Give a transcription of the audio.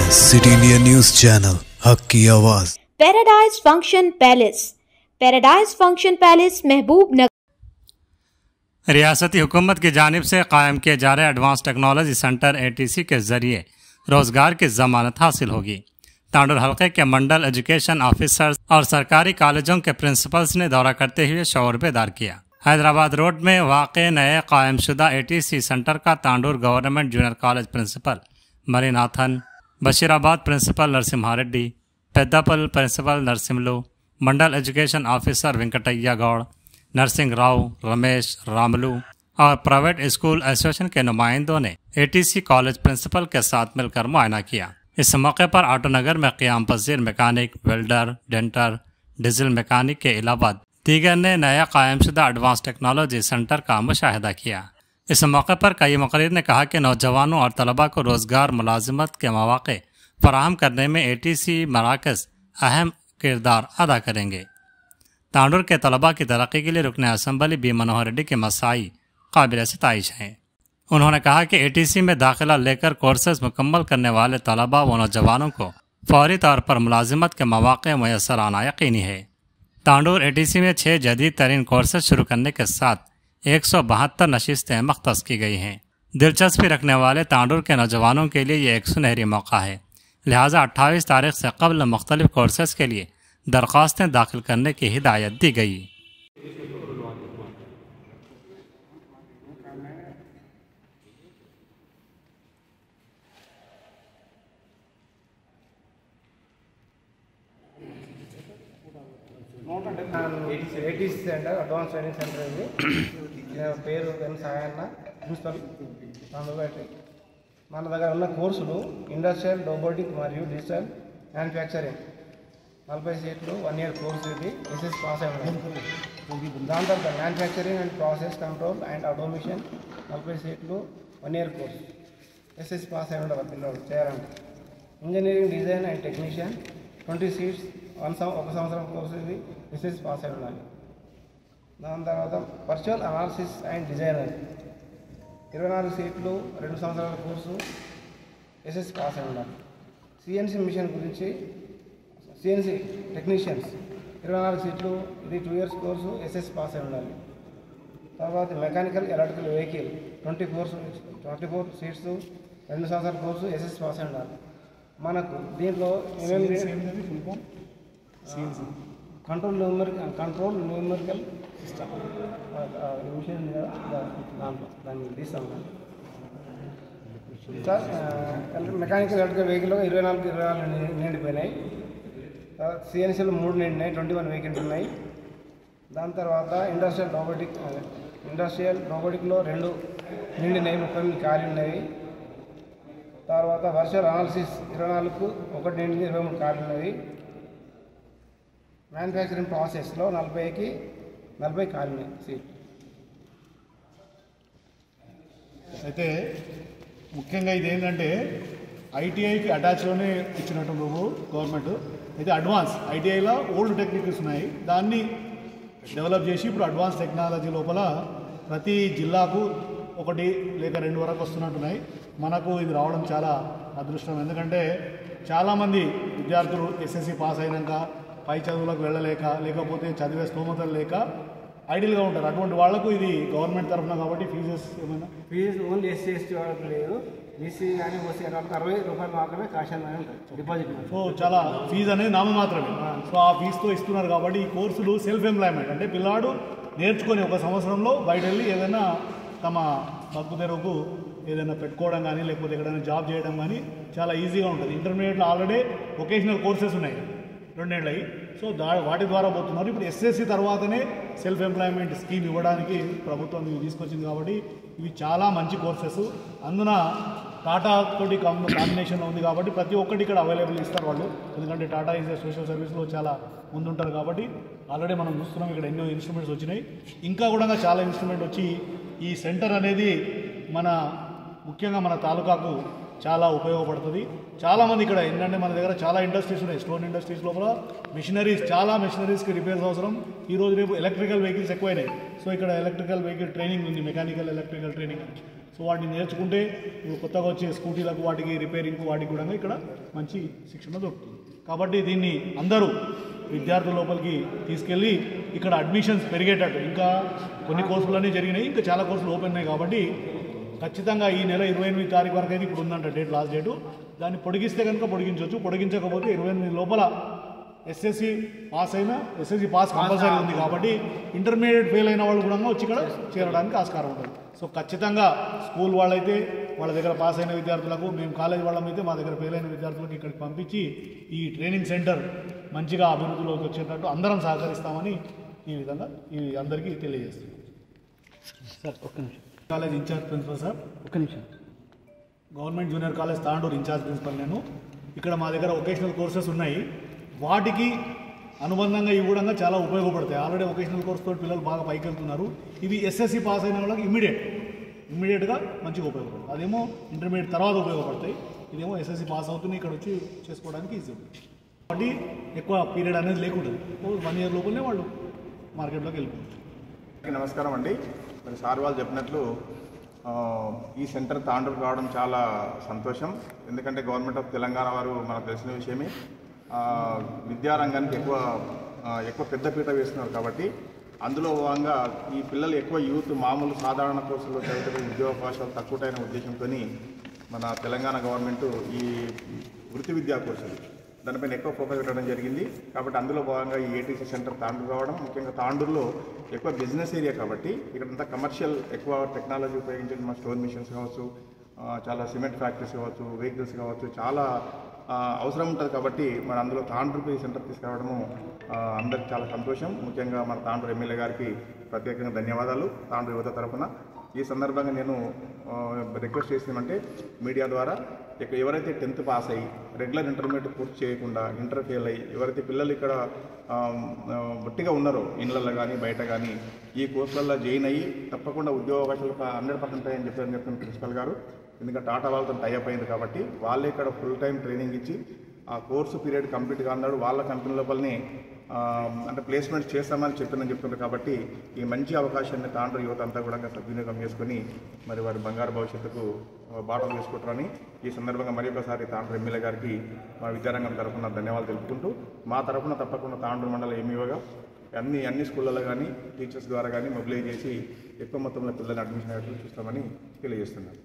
City India news channel हक की आवाज़। Paradise function palace. Paradise function palace महबूब नगर रियासती हुकूमत की जानिब से कायम किए जा रहे एडवांस टेक्नोलॉजी सेंटर ATC के जरिए रोजगार की जमानत हासिल होगी। तांडुर हल्के के मंडल एजुकेशन ऑफिसर्स और सरकारी कॉलेजों के प्रिंसिपल्स ने दौरा करते हुए शऊर बेदार किया। हैदराबाद रोड में वाक़े नए कायमशुदा ATC सेंटर का Tandur government junior college principal Marinathan, Bashirabad principal Narasimha Reddy, Peddapal principal Narsimlu, mandal education officer Venkataiah Goud, Narasimha Rao, Ramesh, Ramulu और प्राइवेट स्कूल एसोसिएशन के नुमाइंदों ने ATC कॉलेज प्रिंसिपल के साथ मिलकर मुआयना किया। इस मौके पर ऑटो नगर में क़याम पज़ीर mechanic, welder, denter, diesel mechanic के अलावा दीगर ने नया कायमशुदा एडवांस टेक्नोलॉजी सेंटर का मुशाहिदा किया। इस मौके पर कई मुक़र्रिर ने कहा कि नौजवानों और तलबा को रोज़गार मुलाजिमत के मौक़े फराहम करने में ATC मराकज़ अहम किरदार अदा करेंगे। तांडुर के तलबा की तरक्की के लिए रुकन असम्बली बी मनोहर रेड्डी के मसाई काबिल सिताइश हैं। उन्होंने कहा कि ATC में दाखिला लेकर कोर्सेज मुकम्मल करने वाले तलबा व नौजवानों को फौरी तौर पर मुलाजिमत के मौक़े मैसर आना यकीनी है। तांडुर ATC में 6 जदीद तरीन कोर्सेज शुरू करने के साथ 172 नशिस्तें मख्तस की गई हैं। दिलचस्पी रखने वाले तांडुर के नौजवानों के लिए ये एक सुनहरी मौका है, लिहाजा 28 तारीख से कबल मुख्तलिफ कोर्सेज के लिए दरख्वास्तें दाखिल करने की हिदायत दी गई। ATC centre advance training centre ఇది. పేరు సాయన్న ప్రిన్సిపల్ అందుబాటు. మన దగ్గర ఉన్న కోర్సులు ఇండస్ట్రియల్, రోబోటిక్ మరియు డిజిటల్ మ్యానుఫ్యాక్చరింగ్ 40 సీట్లు 1 ఇయర్ కోర్సు ఇది. SS పాస్ అయి ఉన్నాయి. దాని తర్వాత manufacturing and process control and automation 40 సీట్లు 1 ఇయర్ కోర్సు. SS పాస్ అయి ఉండాలి పిల్లలు చేయాలంటే. Engineering design and technician 20 seats ఒక సంవత్సరం కోర్సు ఇది. SS పాస్ అయి ఉండాలి. దాని తర్వాత వర్చువల్ అనాలిసిస్ అండ్ డిజైనర్ 24 సీట్లు 2 సంవత్సరాల కోర్సు. SS పాస్ అయి ఉండాలి. CNC మిషన్ గురించి CNC టెక్నీషియన్స్ 24 సీట్లు ఇది 2 ఇయర్స్ కోర్సు. SS పాస్ అయి ఉండాలి. తర్వాత మెకానికల్ ఎలక్ట్రికల్ వెహికల్ 24 సీట్స్ 2 సంవత్సరాల కోర్సు. SS పాస్ అయి ఉండాలి. మనకు దీంట్లో కంట్రోల్ న్యూమరికల్ సిస్టమ్ మిషన్ దాంట్లో దాన్ని తీస్తాం. మెకానికల్ ఎలక్ట్రికల్ వెహికల్లో 24 నిండిపోయినాయి. CNCలో 3 నిండినాయి, 21 వేకెంట్ ఉన్నాయి. దాని తర్వాత ఇండస్ట్రియల్ రోబోటిక్లో 2 నిండినాయి, 30 ఖాళీ ఉన్నాయి. తర్వాత వర్చువల్ అనాలిసిస్ 24కు 1 నిండింది, 23 ఖాళీ ఉన్నది. మ్యానుఫ్యాక్చరింగ్ ప్రాసెస్లో 40కి 40 ఖాళీ ఉన్నాయి సీట్. అయితే ముఖ్యంగా ఇది ఏంటంటే ITIకి అటాచ్లోనే ఇచ్చినట్టు నువ్వు గవర్నమెంట్ అయితే అడ్వాన్స్ ITIలో ఓల్డ్ టెక్నిక్స్ ఉన్నాయి, దాన్ని డెవలప్ చేసి ఇప్పుడు అడ్వాన్స్ టెక్నాలజీ లోపల ప్రతి జిల్లాకు 1 లేక 2 వరకు వస్తున్నట్టున్నాయి. మనకు ఇది రావడం చాలా అదృష్టం. ఎందుకంటే చాలామంది విద్యార్థులు SSC పాస్ అయినాక పై చదువులకు వెళ్ళలేక లేకపోతే చదివే స్తోమతలు లేక ఐడియల్గా ఉంటారు. అటువంటి వాళ్లకు ఇది గవర్నమెంట్ తరఫున కాబట్టి ఏమైనా ఫీజు ఓన్లీ SC ST వాళ్ళకి లేదు. BC కానీ OC వాళ్ళకి 60 రూపాయలు మాత్రమే కాషన్ డిపాజిట్. సో చాలా ఫీజు అనేది నామ మాత్రమే. సో ఆ ఫీజుతో ఇస్తున్నారు కాబట్టి ఈ కోర్సులు సెల్ఫ్ ఎంప్లాయ్మెంట్ అంటే పిల్లాడు నేర్చుకొని 1 సంవత్సరంలో బయట వెళ్ళి ఏదైనా తమ బతుకు తెరువుకు ఏదైనా పెట్టుకోవడం కానీ లేకపోతే ఎక్కడైనా జాబ్ చేయడం కానీ చాలా ఈజీగా ఉంటుంది. ఇంటర్మీడియట్లో ఆల్రెడీ వొకేషనల్ కోర్సెస్ ఉన్నాయి 2 ఏళ్ళవి. సో వాటి ద్వారా పోతున్నారు. ఇప్పుడు SSC తర్వాతనే సెల్ఫ్ ఎంప్లాయ్మెంట్ స్కీమ్ ఇవ్వడానికి ప్రభుత్వం ఇవి తీసుకొచ్చింది కాబట్టి ఇవి చాలా మంచి కోర్సెస్. అందున టాటా తోటి కాంబినేషన్లో ఉంది కాబట్టి ప్రతి ఒక్కటి ఇక్కడ అవైలబుల్ ఇస్తారు వాళ్ళు. ఎందుకంటే టాటా ఈజ్ సోషల్ సర్వీస్లో చాలా ముందుంటారు కాబట్టి ఆల్రెడీ మనం చూస్తున్నాం ఇక్కడ ఎన్నో ఇన్స్ట్రుమెంట్స్ వచ్చినాయి. ఇంకా కూడా చాలా ఇన్స్ట్రుమెంట్ వచ్చి ఈ సెంటర్ అనేది ముఖ్యంగా మన తాలూకాకు చాలా ఉపయోగపడుతుంది. చాలామంది ఇక్కడ ఏంటంటే మన దగ్గర చాలా ఇండస్ట్రీస్ ఉన్నాయి. స్టోన్ ఇండస్ట్రీస్ లోపల చాలా మెషినరీస్కి రిపేర్స్ అవసరం. ఈరోజు రేపు ఎలక్ట్రికల్ వెహికల్స్ ఎక్కువైనాయి. సో ఇక్కడ ఎలక్ట్రికల్ వెహికల్ ట్రైనింగ్ ఉంది, మెకానికల్ ఎలక్ట్రికల్ ట్రైనింగ్. సో వాటిని నేర్చుకుంటే ఇప్పుడు కొత్తగా వచ్చే స్కూటీలకు వాటికి రిపేరింగ్కు వాటికి కూడా ఇక్కడ మంచి శిక్షణ దొరుకుతుంది. కాబట్టి దీన్ని అందరూ విద్యార్థుల లోపలికి తీసుకెళ్ళి ఇక్కడ అడ్మిషన్స్ పెరిగేటట్టు, ఇంకా కొన్ని కోర్సులన్నీ జరిగినాయి, ఇంకా చాలా కోర్సులు ఓపెన్ ఉన్నాయి. కాబట్టి ఖచ్చితంగా ఈ నెల 28 తారీఖు వరకు అయితే ఇప్పుడు ఉందంట డేట్, లాస్ట్ డేటు. దాన్ని పొడిగిస్తే కనుక పొడిగించవచ్చు, పొడిగించకపోతే 28 లోపల ఎస్ఎస్సి పాస్ అయినా, ఎస్ఎస్సి పాస్ కంపల్సరీ ఉంది కాబట్టి ఇంటర్మీడియట్ ఫెయిల్ అయిన వాళ్ళు కూడా వచ్చి ఇక్కడ చేరడానికి ఆస్కారం ఉంటుంది. సో ఖచ్చితంగా స్కూల్ వాళ్ళైతే వాళ్ళ దగ్గర పాస్ అయిన విద్యార్థులకు, మేము కాలేజ్ వాళ్ళమైతే మా దగ్గర ఫెయిల్ అయిన విద్యార్థులకు ఇక్కడికి పంపించి ఈ ట్రైనింగ్ సెంటర్ మంచిగా అభివృద్ధిలోకి వచ్చేటట్టు అందరం సహకరిస్తామని ఈ విధంగా ఈ అందరికీ తెలియజేస్తున్నాం. సార్ ఒక్క నిమిషం. College incharge principal sir. ఒక్క నిమిషం. Government junior college Tandur incharge principal నేను. ఇక్కడ మా దగ్గర వొకేషనల్ కోర్సెస్ ఉన్నాయి, వాటికి అనుబంధంగా ఇవి కూడా చాలా ఉపయోగపడతాయి. ఆల్రెడీ వొకేషనల్ కోర్సుతో పిల్లలు బాగా పైకి వెళ్తున్నారు. ఇవి ఎస్ఎస్సి పాస్ అయిన వాళ్ళకి ఇమ్మీడియట్గా మంచిగా ఉపయోగపడతాయి. అదేమో ఇంటర్మీడియట్ తర్వాత ఉపయోగపడతాయి, ఇదేమో ఎస్ఎస్సి పాస్ అవుతుంది ఇక్కడ వచ్చి చేసుకోవడానికి ఈజీ ఉంటుంది. కాబట్టి ఎక్కువ పీరియడ్ అనేది లేకుంటుంది, 1 ఇయర్ లోపలనే వాళ్ళు మార్కెట్లోకి వెళ్ళిపోవచ్చు. నమస్కారం అండి. మరి సార్ వాళ్ళు చెప్పినట్లు ఈ సెంటర్ తాండూరు కావడం చాలా సంతోషం. ఎందుకంటే గవర్నమెంట్ ఆఫ్ తెలంగాణ వారు మనకు తెలిసిన విషయమే విద్యారంగానికి ఎక్కువ పెద్దపీట వేస్తున్నారు. కాబట్టి అందులో భాగంగా ఈ పిల్లలు ఎక్కువ యూత్ మామూలు సాధారణ కోర్సుల్లో చదివితే ఉద్యోగావకాశాలు తక్కువైన ఉద్దేశంతో మన తెలంగాణ గవర్నమెంట్ ఈ వృత్తి విద్యా కోర్సులు దానిపైన ఎక్కువ ఫోకస్ పెట్టడం జరిగింది. కాబట్టి అందులో భాగంగా ఈ ఏటీసీ సెంటర్ తాండూరు కావడం, ముఖ్యంగా తాండూరులో ఎక్కువ బిజినెస్ ఏరియా కాబట్టి ఇక్కడంతా కమర్షియల్ ఎక్కువ టెక్నాలజీ ఉపయోగించి మా స్టోన్ మిషన్స్ కావచ్చు, చాలా సిమెంట్ ఫ్యాక్టరీస్ కావచ్చు, వెహికల్స్ కావచ్చు, చాలా అవసరం ఉంటుంది. కాబట్టి మన అందులో తాండూరుకు ఈ సెంటర్ తీసుకురావడము అందరికి చాలా సంతోషం. ముఖ్యంగా మన తాండూరు ఎమ్మెల్యే గారికి ప్రత్యేకంగా ధన్యవాదాలు తాండూరు యువత తరఫున. ఈ సందర్భంగా నేను రిక్వెస్ట్ చేసినామంటే మీడియా ద్వారా ఎవరైతే 10th పాస్ అయ్యి రెగ్యులర్ ఇంటర్మీడియట్ పూర్తి చేయకుండా ఇంటర్ ఫెయిల్ అయ్యి ఎవరైతే పిల్లలు ఇక్కడ బట్టిగా ఉన్నారో ఇళ్ళల్లో కానీ బయట కానీ ఈ కోర్సులలో జాయిన్ అయ్యి తప్పకుండా ఉద్యోగ అవకాశాలు 100% అని చెప్పిన ప్రిన్సిపల్ గారు. ఎందుకంటే టాటా వాళ్ళతో టైఅప్ అయింది కాబట్టి వాళ్ళే ఇక్కడ ఫుల్ టైం ట్రైనింగ్ ఇచ్చి ఆ కోర్సు పీరియడ్ కంప్లీట్గా అన్నాడు వాళ్ళ కంపెనీ లోపలనే అంటే ప్లేస్మెంట్ చేస్తామని చెప్తున్నారు. కాబట్టి ఈ మంచి అవకాశాన్ని తాండూరు యువత అంతా కూడా సద్వినియోగం చేసుకుని మరి వారి బంగారు భవిష్యత్తుకు బాటలు వేసుకుంటారని ఈ సందర్భంగా మరి ఒకసారి తాండూరు ఎమ్మెల్యే గారికి మా విద్యారంగం తరఫున ధన్యవాదాలు తెలుపుకుంటూ మా తరఫున తప్పకుండా తాండూరు మండల ఎంఈఓగా అన్ని స్కూళ్ళలో కానీ టీచర్స్ ద్వారా కానీ మొబిలైజ్ చేసి ఎక్కువ మొత్తంలో పిల్లల్ని అడ్మిషన్ అయ్యేట్లు చూస్తామని తెలియజేస్తున్నాను.